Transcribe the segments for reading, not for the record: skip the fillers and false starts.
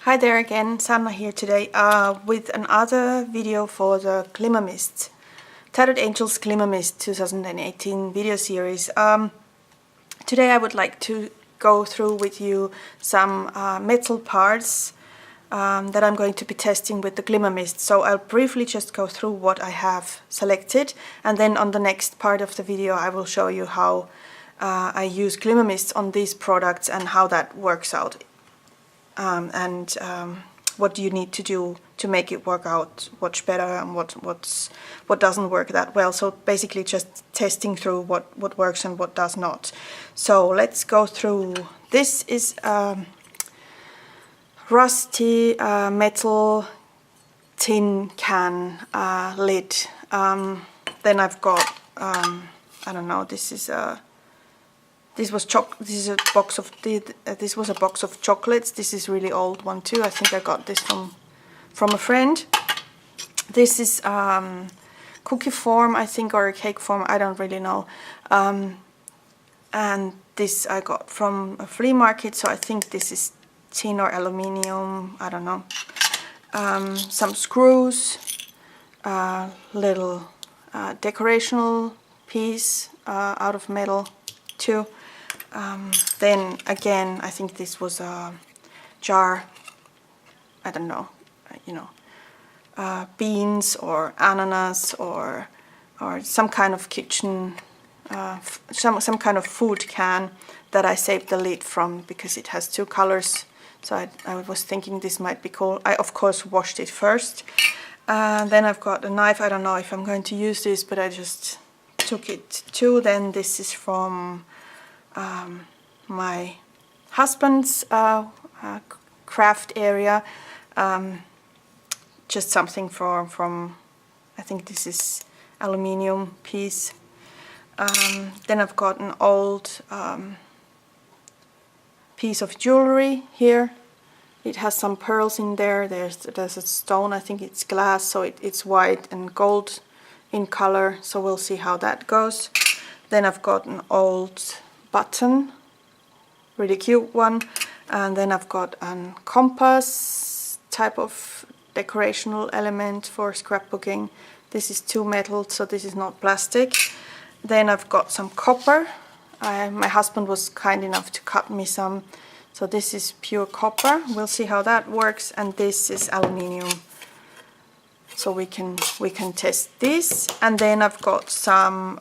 Hi there again, Sanna here today with another video for the Glimmer Mist, Tattered Angels Glimmer Mist 2018 video series. Today I would like to go through with you some metal parts that I'm going to be testing with the Glimmer Mist. So I'll briefly just go through what I have selected, and then on the next part of the video I will show you how I use Glimmer Mists on these products and how that works out. What do you need to do to make it work out much better, and what doesn't work that well. So basically just testing through what works and what does not. So let's go through. This is rusty metal tin can lid. Then I've got I don't know, this is a This was a box of chocolates. This is really old one too. I think I got this from a friend. This is cookie form, I think, or a cake form. I don't really know. And this I got from a flea market. So I think this is tin or aluminium. I don't know. Some screws, little decorational piece out of metal too. Then again, I think this was a jar, I don't know, beans or ananas or some kind of kitchen, some kind of food can that I saved the lid from because it has two colors. So I was thinking this might be cool. I of course washed it first. Then I've got a knife. I don't know if I'm going to use this, but I just took it too. Then this is from my husband's craft area, just something from I think this is aluminium piece. Then I've got an old piece of jewelry here. It has some pearls in there. There's a stone, I think it's glass, so it's white and gold in color, so we'll see how that goes. Then I've got an old button, really cute one, and then I've got a compass type of decorational element for scrapbooking. This is 2 metal, so this is not plastic. Then I've got some copper. My husband was kind enough to cut me some, so this is pure copper. We'll see how that works. And this is aluminium, so we can test this. And then I've got some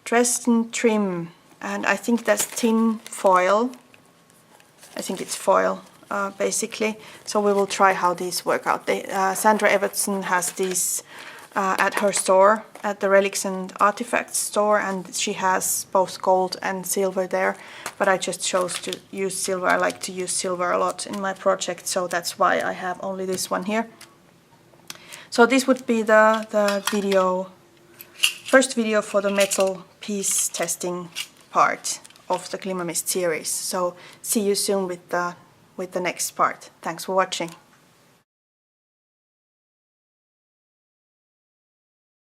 Dresden trim, and I think that's tin foil. I think it's foil, basically. So we will try how these work out. Sandra Evertson has these at her store, at the Relics and Artifacts store, and she has both gold and silver there. But I just chose to use silver. I like to use silver a lot in my project, so that's why I have only this one here. So this would be the first video for the metal piece testing part of the Glimmer Mist series. So see you soon with the next part. Thanks for watching.